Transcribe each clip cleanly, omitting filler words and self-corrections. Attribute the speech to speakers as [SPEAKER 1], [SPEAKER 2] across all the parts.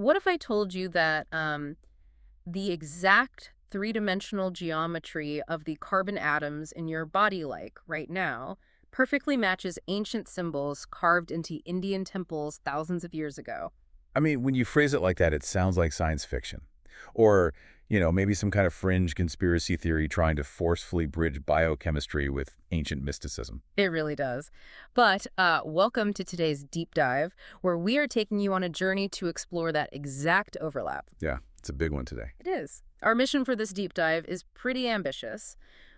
[SPEAKER 1] what if I told you that the exact three-dimensional geometry of the carbon atoms in your body, like right now, perfectly matches ancient symbols carved into Indian temples thousands of years ago?
[SPEAKER 2] I mean, when you phrase it like that, it sounds like science fiction. Or, maybe some kind of fringe conspiracy theory trying to forcefully bridge biochemistry with ancient mysticism.
[SPEAKER 1] It really does. But welcome to today's deep dive, where we are taking you on a journey to explore that exact overlap.
[SPEAKER 2] Yeah, it's a big one today.
[SPEAKER 1] It is. Our mission for this deep dive is pretty ambitious.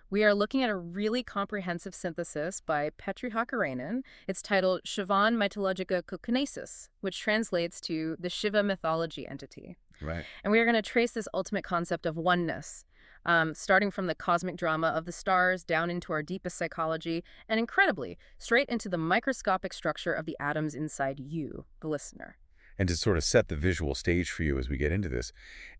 [SPEAKER 1] We are looking at a really comprehensive synthesis by Petri Hakkarainen. It's titled Shivan Mythologica Kokinesis, which translates to the Shiva mythology entity.
[SPEAKER 2] Right.
[SPEAKER 1] And we are going to trace this ultimate concept of oneness, starting from the cosmic drama of the stars down into our deepest psychology, and incredibly, straight into the microscopic structure of the atoms inside you, the listener.
[SPEAKER 2] And to sort of set the visual stage for you as we get into this,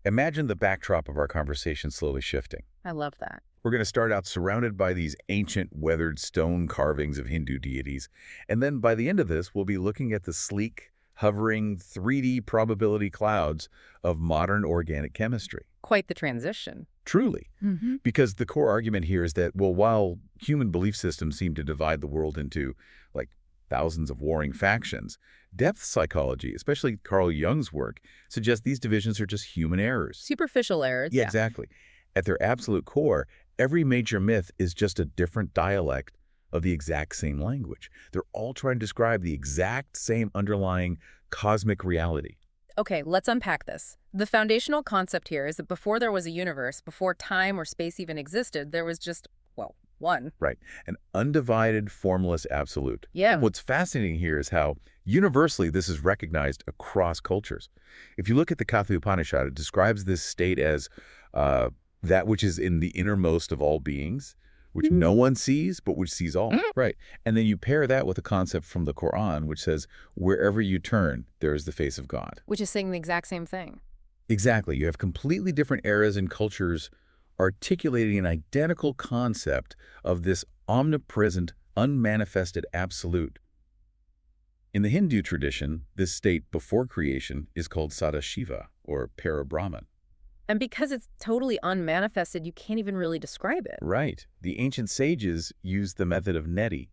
[SPEAKER 2] imagine the backdrop of our conversation slowly shifting.
[SPEAKER 1] I love that.
[SPEAKER 2] We're going to start out surrounded by these ancient weathered stone carvings of Hindu deities. And then by the end of this, we'll be looking at the sleek, hovering 3D probability clouds of modern organic chemistry.
[SPEAKER 1] Quite the transition.
[SPEAKER 2] Truly.
[SPEAKER 1] Mm-hmm.
[SPEAKER 2] Because the core argument here is that, well, while human belief systems seem to divide the world into, like, thousands of warring factions, depth psychology, especially Carl Jung's work, suggests these divisions are just human errors.
[SPEAKER 1] Superficial errors.
[SPEAKER 2] Yeah, exactly. At their absolute core, every major myth is just a different dialect of the exact same language. They're all trying to describe the exact same underlying cosmic reality.
[SPEAKER 1] Okay, let's unpack this. The foundational concept here is that before there was a universe, before time or space even existed, there was just, well, one.
[SPEAKER 2] Right. An undivided, formless absolute.
[SPEAKER 1] Yeah.
[SPEAKER 2] What's fascinating here is how universally this is recognized across cultures. If you look at the Katha Upanishad, it describes this state as that which is in the innermost of all beings, which no one sees, but which sees all. Right. And then you pair that with a concept from the Quran, which says, wherever you turn, there is the face of God.
[SPEAKER 1] Which is saying the exact same thing.
[SPEAKER 2] Exactly. You have completely different eras and cultures articulating an identical concept of this omnipresent, unmanifested absolute. In the Hindu tradition, this state before creation is called Sadashiva, or Parabrahman.
[SPEAKER 1] And because it's totally unmanifested, you can't even really describe it.
[SPEAKER 2] Right. The ancient sages used the method of neti.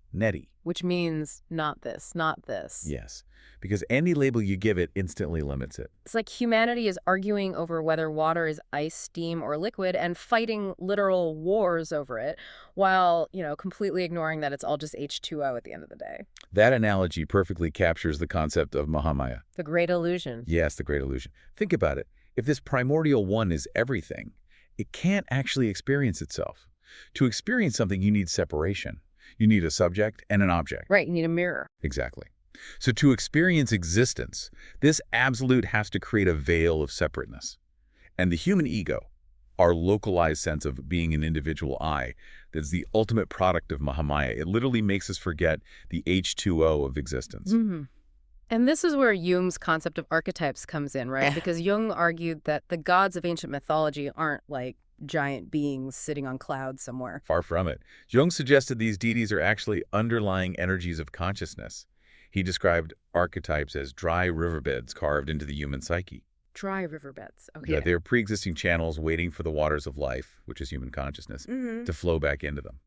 [SPEAKER 1] Which means not this, not this.
[SPEAKER 2] Yes, because any label you give it instantly limits it.
[SPEAKER 1] It's like humanity is arguing over whether water is ice, steam, or liquid and fighting literal wars over it while, completely ignoring that it's all just H2O at the end of the day.
[SPEAKER 2] That analogy perfectly captures the concept of Mahamaya.
[SPEAKER 1] The great illusion.
[SPEAKER 2] Yes, the great illusion. Think about it. If this primordial one is everything, it can't actually experience itself. To experience something, you need separation. You need a subject and an object.
[SPEAKER 1] Right, you need a mirror.
[SPEAKER 2] Exactly. So to experience existence, this absolute has to create a veil of separateness. And the human ego, our localized sense of being an individual I, that's the ultimate product of Mahamaya. It literally makes us forget the H2O of existence.
[SPEAKER 1] Mm-hmm. And this is where Jung's concept of archetypes comes in, right? Because Jung argued that the gods of ancient mythology aren't like giant beings sitting on clouds somewhere.
[SPEAKER 2] Far from it. Jung suggested these deities are actually underlying energies of consciousness. He described archetypes as dry riverbeds carved into the human psyche.
[SPEAKER 1] Dry riverbeds. Okay.
[SPEAKER 2] Yeah, they're pre-existing channels waiting for the waters of life, which is human consciousness, to flow back into them.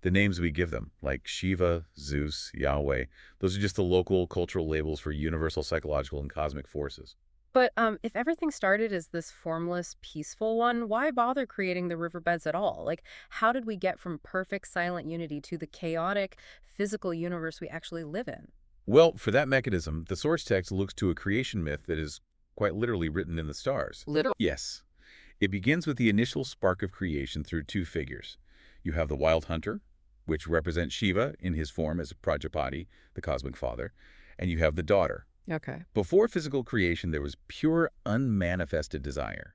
[SPEAKER 2] The names we give them, like Shiva, Zeus, Yahweh, those are just the local cultural labels for universal psychological and cosmic forces.
[SPEAKER 1] But if everything started as this formless, peaceful one, why bother creating the riverbeds at all? Like, how did we get from perfect silent unity to the chaotic, physical universe we actually live in?
[SPEAKER 2] Well, for that mechanism, the source text looks to a creation myth that is quite literally written in the stars.
[SPEAKER 1] Literally?
[SPEAKER 2] Yes. It begins with the initial spark of creation through two figures. You have the wild hunter, which represents Shiva in his form as Prajapati, the cosmic father, and you have the daughter.
[SPEAKER 1] Okay.
[SPEAKER 2] Before physical creation, there was pure unmanifested desire.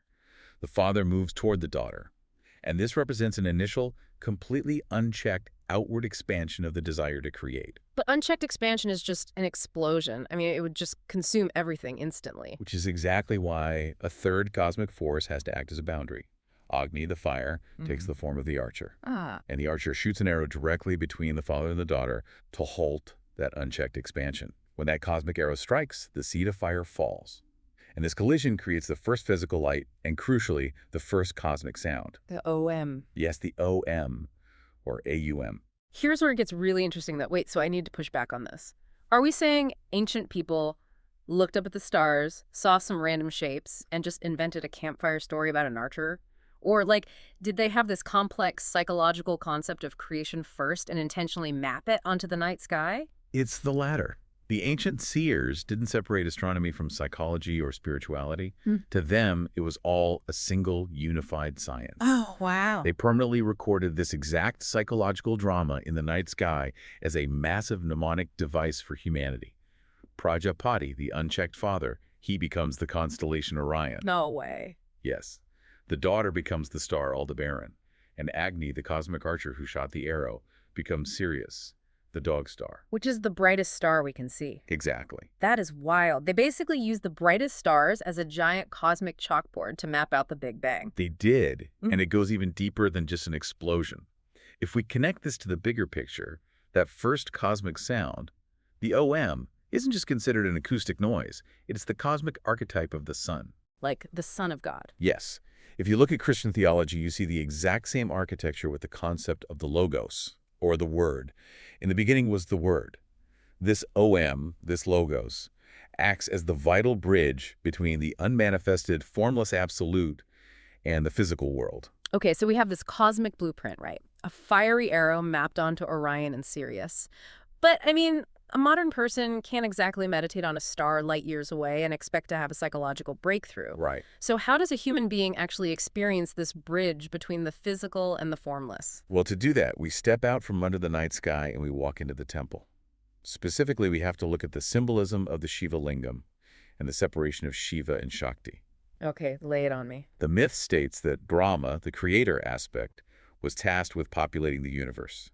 [SPEAKER 2] The father moves toward the daughter, and this represents an initial, completely unchecked outward expansion of the desire to create.
[SPEAKER 1] But unchecked expansion is just an explosion. I mean, it would just consume everything instantly.
[SPEAKER 2] Which is exactly why a third cosmic force has to act as a boundary. Agni, the fire, takes the form of the archer. And the archer shoots an arrow directly between the father and the daughter to halt that unchecked expansion. When that cosmic arrow strikes, the seed of fire falls. And this collision creates the first physical light and, crucially, the first cosmic sound.
[SPEAKER 1] The OM.
[SPEAKER 2] Yes, the OM, or AUM.
[SPEAKER 1] Here's where it gets really interesting though. Wait, so I need to push back on this. Are we saying ancient people looked up at the stars, saw some random shapes, and just invented a campfire story about an archer? Or, like, did they have this complex psychological concept of creation first and intentionally map it onto the night sky?
[SPEAKER 2] It's the latter. The ancient seers didn't separate astronomy from psychology or spirituality. To them, it was all a single, unified science.
[SPEAKER 1] Oh, wow.
[SPEAKER 2] They permanently recorded this exact psychological drama in the night sky as a massive mnemonic device for humanity. Prajapati, the unchecked father, he becomes the constellation Orion.
[SPEAKER 1] No way.
[SPEAKER 2] Yes. The daughter becomes the star Aldebaran, and Agni, the cosmic archer who shot the arrow, becomes Sirius, the dog star.
[SPEAKER 1] Which is the brightest star we can see.
[SPEAKER 2] Exactly.
[SPEAKER 1] That is wild. They basically use the brightest stars as a giant cosmic chalkboard to map out the Big Bang.
[SPEAKER 2] They did, and it goes even deeper than just an explosion. If we connect this to the bigger picture, that first cosmic sound, the OM, isn't just considered an acoustic noise. It's the cosmic archetype of the sun.
[SPEAKER 1] Like the Son of God.
[SPEAKER 2] Yes. If you look at Christian theology, you see the exact same architecture with the concept of the Logos, or the Word. In the beginning was the Word. This OM, this Logos, acts as the vital bridge between the unmanifested, formless absolute and the physical world.
[SPEAKER 1] Okay, so we have this cosmic blueprint, right? A fiery arrow mapped onto Orion and Sirius. But, I mean, a modern person can't exactly meditate on a star light years away and expect to have a psychological breakthrough.
[SPEAKER 2] Right.
[SPEAKER 1] So how does a human being actually experience this bridge between the physical and the formless?
[SPEAKER 2] Well, to do that, we step out from under the night sky and we walk into the temple. Specifically, we have to look at the symbolism of the Shiva lingam and the separation of Shiva and Shakti.
[SPEAKER 1] Okay, lay it on me.
[SPEAKER 2] The myth states that Brahma, the creator aspect, was tasked with populating the universe.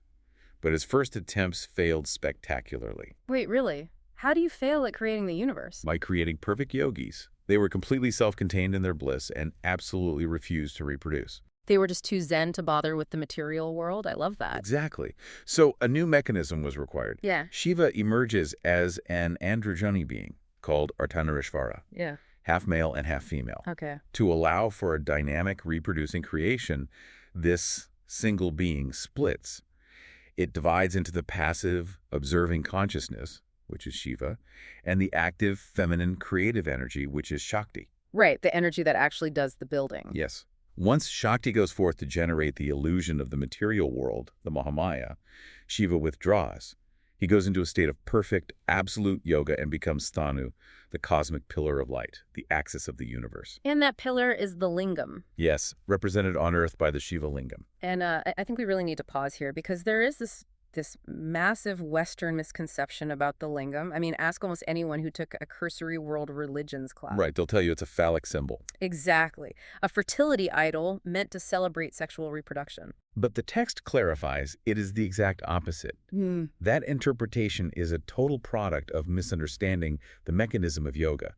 [SPEAKER 2] But his first attempts failed spectacularly.
[SPEAKER 1] Wait, really? How do you fail at creating the universe?
[SPEAKER 2] By creating perfect yogis. They were completely self-contained in their bliss and absolutely refused to reproduce.
[SPEAKER 1] They were just too zen to bother with the material world? I love that.
[SPEAKER 2] Exactly. So a new mechanism was required.
[SPEAKER 1] Yeah.
[SPEAKER 2] Shiva emerges as an androgyny being called Artanarishvara,
[SPEAKER 1] Yeah.
[SPEAKER 2] half male and half female.
[SPEAKER 1] Okay.
[SPEAKER 2] To allow for a dynamic reproducing creation, this single being splits. It divides into the passive, observing consciousness, which is Shiva, and the active, feminine, creative energy, which is Shakti.
[SPEAKER 1] Right, the energy that actually does the building.
[SPEAKER 2] Yes. Once Shakti goes forth to generate the illusion of the material world, the Mahamaya, Shiva withdraws. He goes into a state of perfect, absolute yoga and becomes Sthanu, the cosmic pillar of light, the axis of the universe.
[SPEAKER 1] And that pillar is the lingam.
[SPEAKER 2] Yes, represented on earth by the Shiva lingam.
[SPEAKER 1] And I think we really need to pause here because there is this massive Western misconception about the lingam. I mean, ask almost anyone who took a cursory world religions class.
[SPEAKER 2] Right, they'll tell you it's a phallic symbol.
[SPEAKER 1] Exactly. A fertility idol meant to celebrate sexual reproduction.
[SPEAKER 2] But the text clarifies it is the exact opposite. That interpretation is a total product of misunderstanding the mechanism of yoga.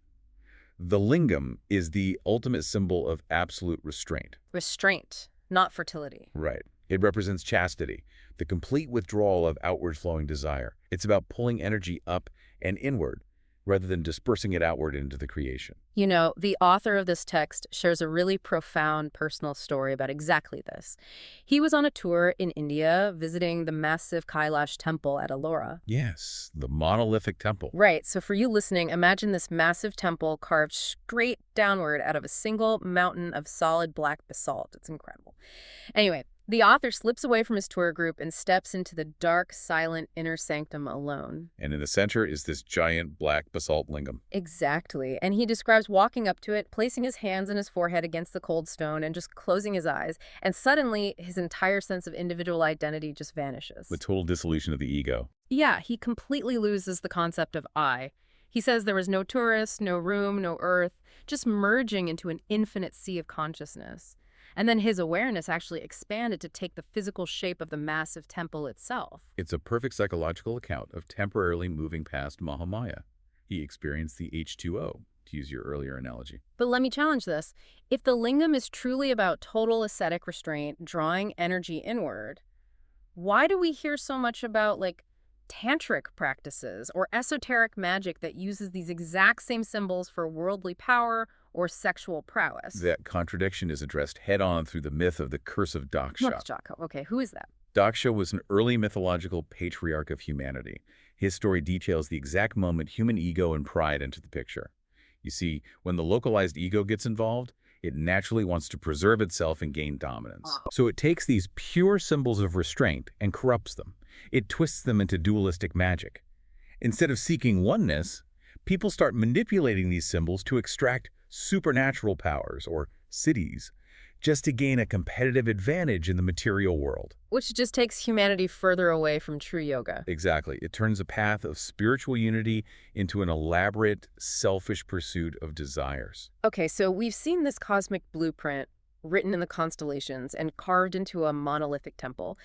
[SPEAKER 2] The lingam is the ultimate symbol of absolute restraint.
[SPEAKER 1] Restraint, not fertility.
[SPEAKER 2] Right. It represents chastity, the complete withdrawal of outward-flowing desire. It's about pulling energy up and inward, rather than dispersing it outward into the creation.
[SPEAKER 1] You know, the author of this text shares a really profound personal story about exactly this. He was on a tour in India visiting the massive Kailash temple at Ellora.
[SPEAKER 2] Yes, the monolithic temple.
[SPEAKER 1] Right, so for you listening, imagine this massive temple carved straight downward out of a single mountain of solid black basalt. It's incredible. Anyway, the author slips away from his tour group and steps into the dark, silent inner sanctum alone.
[SPEAKER 2] And in the center is this giant black basalt lingam.
[SPEAKER 1] Exactly. And he describes walking up to it, placing his hands on his forehead against the cold stone, and just closing his eyes. And suddenly, his entire sense of individual identity just vanishes.
[SPEAKER 2] The total dissolution of the ego.
[SPEAKER 1] Yeah, he completely loses the concept of I. He says there was no tourist, no room, no earth, just merging into an infinite sea of consciousness. And then his awareness actually expanded to take the physical shape of the massive temple itself.
[SPEAKER 2] It's a perfect psychological account of temporarily moving past Mahamaya. He experienced the H2O, to use your earlier analogy.
[SPEAKER 1] But let me challenge this. If the lingam is truly about total ascetic restraint, drawing energy inward, why do we hear so much about, like, tantric practices or esoteric magic that uses these exact same symbols for worldly power or sexual prowess.
[SPEAKER 2] That contradiction is addressed head-on through the myth of the curse of Daksha.
[SPEAKER 1] Okay, who is that?
[SPEAKER 2] Daksha was an early mythological patriarch of humanity. His story details the exact moment human ego and pride enter the picture. You see, when the localized ego gets involved, it naturally wants to preserve itself and gain dominance. So it takes these pure symbols of restraint and corrupts them. It twists them into dualistic magic. Instead of seeking oneness, people start manipulating these symbols to extract supernatural powers, or siddhis, just to gain a competitive advantage in the material world.
[SPEAKER 1] Which just takes humanity further away from true yoga.
[SPEAKER 2] Exactly. It turns a path of spiritual unity into an elaborate, selfish pursuit of desires.
[SPEAKER 1] Okay, so we've seen this cosmic blueprint written in the constellations and carved into a monolithic temple.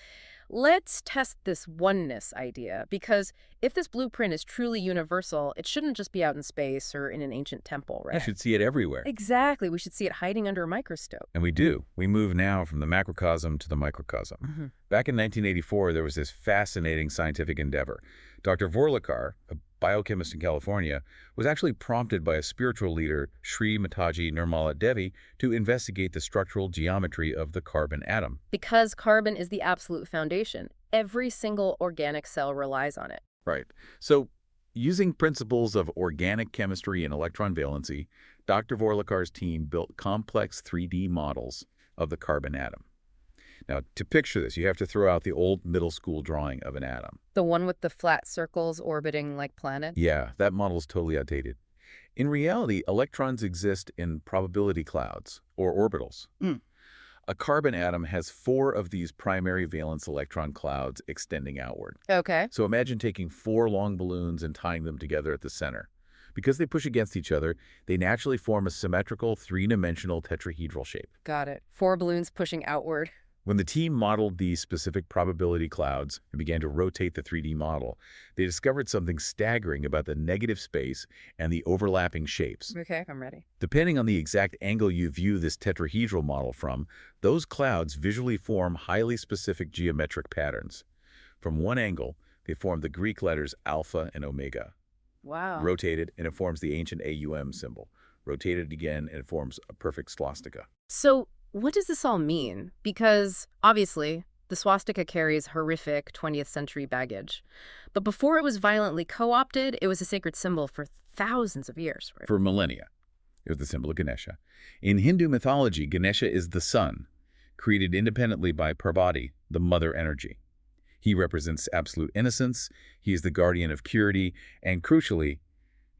[SPEAKER 1] Let's test this oneness idea, because if this blueprint is truly universal, it shouldn't just be out in space or in an ancient temple, right?
[SPEAKER 2] You should see it everywhere.
[SPEAKER 1] Exactly. We should see it hiding under a microscope.
[SPEAKER 2] And we do. We move now from the macrocosm to the microcosm. Back in 1984, there was this fascinating scientific endeavor. Dr. Vorlika, a biochemist in California, was actually prompted by a spiritual leader, Sri Mataji Nirmala Devi, to investigate the structural geometry of the carbon atom.
[SPEAKER 1] Because carbon is the absolute foundation. Every single organic cell relies on it.
[SPEAKER 2] Right. So, using principles of organic chemistry and electron valency, Dr. Vorlika's team built complex 3D models of the carbon atom. Now, to picture this, you have to throw out the old middle school drawing of an atom.
[SPEAKER 1] The one with the flat circles orbiting like planets?
[SPEAKER 2] Yeah, that model's totally outdated. In reality, electrons exist in probability clouds, or orbitals. A carbon atom has 4 of these primary valence electron clouds extending outward.
[SPEAKER 1] Okay.
[SPEAKER 2] So imagine taking 4 long balloons and tying them together at the center. Because they push against each other, they naturally form a symmetrical, 3-dimensional tetrahedral shape.
[SPEAKER 1] Got it. 4 balloons pushing outward.
[SPEAKER 2] When the team modeled these specific probability clouds and began to rotate the 3D model, they discovered something staggering about the negative space and the overlapping shapes.
[SPEAKER 1] Okay, I'm ready.
[SPEAKER 2] Depending on the exact angle you view this tetrahedral model from, those clouds visually form highly specific geometric patterns. From one angle, they form the Greek letters alpha and omega.
[SPEAKER 1] Wow.
[SPEAKER 2] Rotated, and it forms the ancient AUM symbol. Rotated again, and it forms a perfect swastika.
[SPEAKER 1] So, what does this all mean? Because, obviously, the swastika carries horrific 20th century baggage. But before it was violently co-opted, it was a sacred symbol for thousands of years. Right?
[SPEAKER 2] For millennia. It was the symbol of Ganesha. In Hindu mythology, Ganesha is the sun, created independently by Parvati, the mother energy. He represents absolute innocence, he is the guardian of purity, and crucially,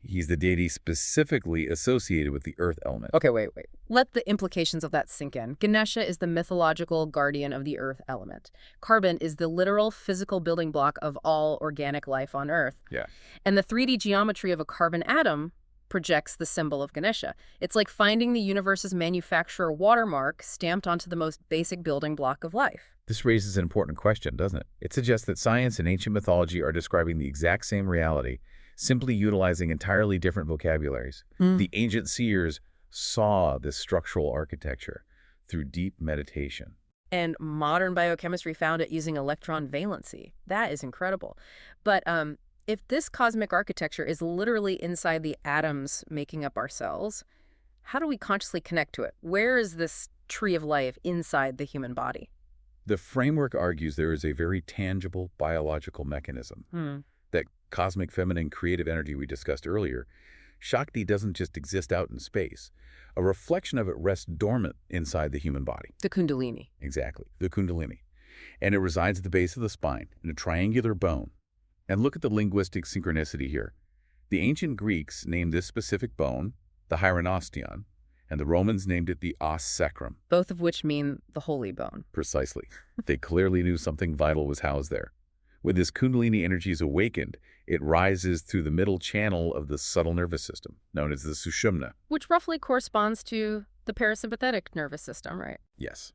[SPEAKER 2] he's the deity specifically associated with the earth element.
[SPEAKER 1] Okay, wait. Let the implications of that sink in. Ganesha is the mythological guardian of the earth element. Carbon is the literal physical building block of all organic life on Earth.
[SPEAKER 2] Yeah.
[SPEAKER 1] And the 3D geometry of a carbon atom projects the symbol of Ganesha. It's like finding the universe's manufacturer watermark stamped onto the most basic building block of life.
[SPEAKER 2] This raises an important question, doesn't it? It suggests that science and ancient mythology are describing the exact same reality, simply utilizing entirely different vocabularies. The ancient seers saw this structural architecture through deep meditation.
[SPEAKER 1] And modern biochemistry found it using electron valency. That is incredible. But if this cosmic architecture is literally inside the atoms making up our cells, how do we consciously connect to it? Where is this tree of life inside the human body?
[SPEAKER 2] The framework argues there is a very tangible biological mechanism. That cosmic feminine creative energy we discussed earlier, Shakti doesn't just exist out in space. A reflection of it rests dormant inside the human body.
[SPEAKER 1] The Kundalini.
[SPEAKER 2] Exactly, the Kundalini. And it resides at the base of the spine, in a triangular bone. And look at the linguistic synchronicity here. The ancient Greeks named this specific bone the hieronostion, and the Romans named it the os sacrum.
[SPEAKER 1] Both of which mean the holy bone.
[SPEAKER 2] Precisely. They clearly knew something vital was housed there. When this Kundalini energy is awakened, it rises through the middle channel of the subtle nervous system, known as the Sushumna.
[SPEAKER 1] Which roughly corresponds to the parasympathetic nervous system, right?
[SPEAKER 2] Yes.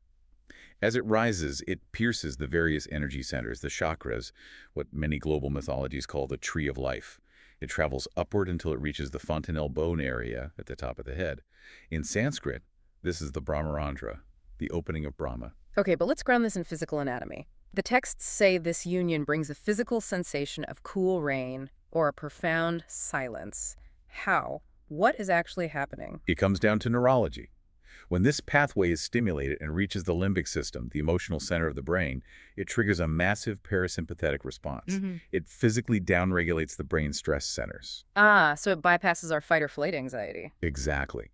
[SPEAKER 2] As it rises, it pierces the various energy centers, the chakras, what many global mythologies call the tree of life. It travels upward until it reaches the fontanelle bone area at the top of the head. In Sanskrit, this is the Brahmarandhra, the opening of Brahma.
[SPEAKER 1] Okay, but let's ground this in physical anatomy. The texts say this union brings a physical sensation of cool rain or a profound silence. How? What is actually happening?
[SPEAKER 2] It comes down to neurology. When this pathway is stimulated and reaches the limbic system, the emotional center of the brain, it triggers a massive parasympathetic response. It physically downregulates the brain's stress centers.
[SPEAKER 1] Ah, so it bypasses our fight or flight anxiety.
[SPEAKER 2] Exactly.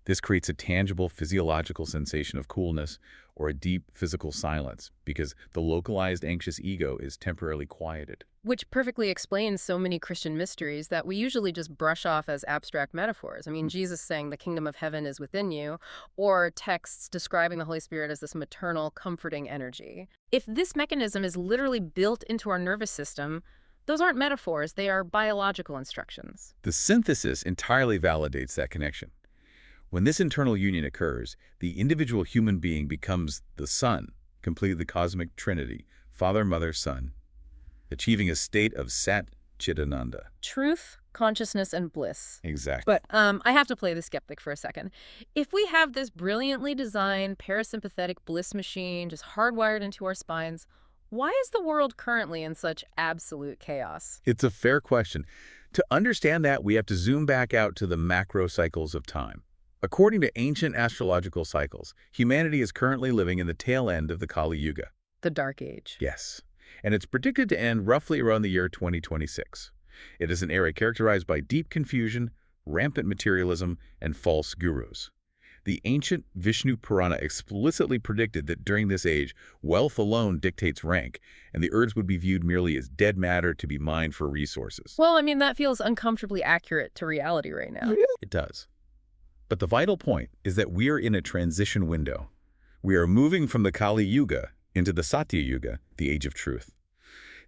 [SPEAKER 2] This creates a tangible physiological sensation of coolness or a deep physical silence because the localized anxious ego is temporarily quieted.
[SPEAKER 1] Which perfectly explains so many Christian mysteries that we usually just brush off as abstract metaphors. I mean, Jesus saying the kingdom of heaven is within you, or texts describing the Holy Spirit as this maternal, comforting energy. If this mechanism is literally built into our nervous system, those aren't metaphors, they are biological instructions.
[SPEAKER 2] The synthesis entirely validates that connection. When this internal union occurs, the individual human being becomes the Son, completing the cosmic trinity, Father, Mother, Son, achieving a state of Sat Chidananda.
[SPEAKER 1] Truth, consciousness, and bliss.
[SPEAKER 2] Exactly.
[SPEAKER 1] But I have to play the skeptic for a second. If we have this brilliantly designed parasympathetic bliss machine just hardwired into our spines, why is the world currently in such absolute chaos?
[SPEAKER 2] It's a fair question. To understand that, we have to zoom back out to the macro cycles of time. According to ancient astrological cycles, humanity is currently living in the tail end of the Kali Yuga.
[SPEAKER 1] The Dark Age.
[SPEAKER 2] Yes. And it's predicted to end roughly around the year 2026. It is an era characterized by deep confusion, rampant materialism, and false gurus. The ancient Vishnu Purana explicitly predicted that during this age, wealth alone dictates rank, and the earths would be viewed merely as dead matter to be mined for resources.
[SPEAKER 1] Well, I mean, that feels uncomfortably accurate to reality right now.
[SPEAKER 2] It does. But the vital point is that we are in a transition window. We are moving from the Kali Yuga into the Satya Yuga, the age of truth.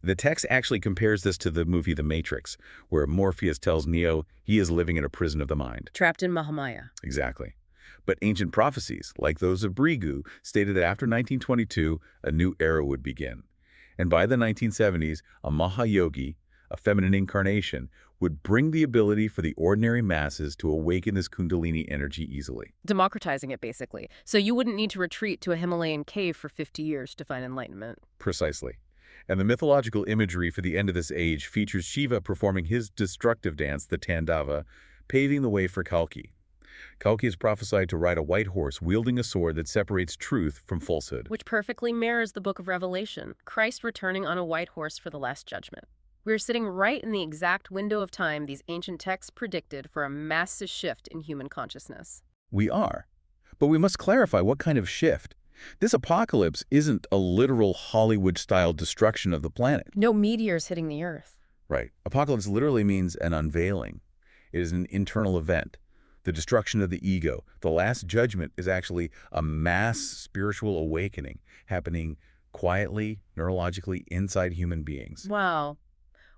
[SPEAKER 2] The text actually compares this to the movie The Matrix, where Morpheus tells Neo he is living in a prison of the mind.
[SPEAKER 1] Trapped in Mahamaya.
[SPEAKER 2] Exactly. But ancient prophecies, like those of Bhrigu, stated that after 1922, a new era would begin. And by the 1970s, a Mahayogi, a feminine incarnation, would bring the ability for the ordinary masses to awaken this Kundalini energy easily.
[SPEAKER 1] Democratizing it, basically. So you wouldn't need to retreat to a Himalayan cave for 50 years to find enlightenment.
[SPEAKER 2] Precisely. And the mythological imagery for the end of this age features Shiva performing his destructive dance, the Tandava, paving the way for Kalki. Kalki is prophesied to ride a white horse wielding a sword that separates truth from falsehood.
[SPEAKER 1] Which perfectly mirrors the book of Revelation, Christ returning on a white horse for the last judgment. We're sitting right in the exact window of time these ancient texts predicted for a massive shift in human consciousness.
[SPEAKER 2] We are. But we must clarify what kind of shift. This apocalypse isn't a literal Hollywood-style destruction of the planet.
[SPEAKER 1] No meteors hitting the earth.
[SPEAKER 2] Right. Apocalypse literally means an unveiling. It is an internal event. The destruction of the ego. The last judgment is actually a mass spiritual awakening happening quietly, neurologically, inside human beings.
[SPEAKER 1] Wow.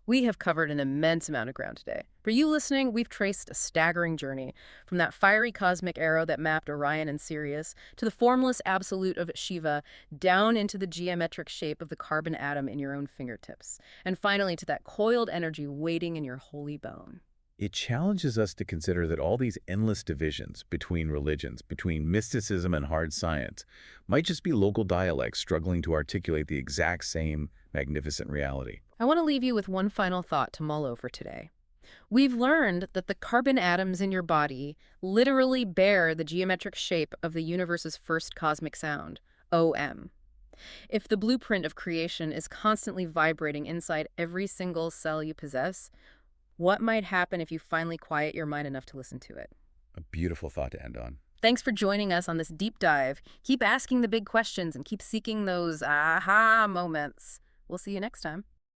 [SPEAKER 1] We have covered an immense amount of ground today. For you listening, we've traced a staggering journey from that fiery cosmic arrow that mapped Orion and Sirius to the formless absolute of Shiva, down into the geometric shape of the carbon atom in your own fingertips, and finally to that coiled energy waiting in your holy bone.
[SPEAKER 2] It challenges us to consider that all these endless divisions between religions, between mysticism and hard science, might just be local dialects struggling to articulate the exact same magnificent reality.
[SPEAKER 1] I want to leave you with one final thought to mull over today. We've learned that the carbon atoms in your body literally bear the geometric shape of the universe's first cosmic sound, OM. If the blueprint of creation is constantly vibrating inside every single cell you possess, what might happen if you finally quiet your mind enough to listen to it?
[SPEAKER 2] A beautiful thought to end on.
[SPEAKER 1] Thanks for joining us on this deep dive. Keep asking the big questions and keep seeking those aha moments. We'll see you next time.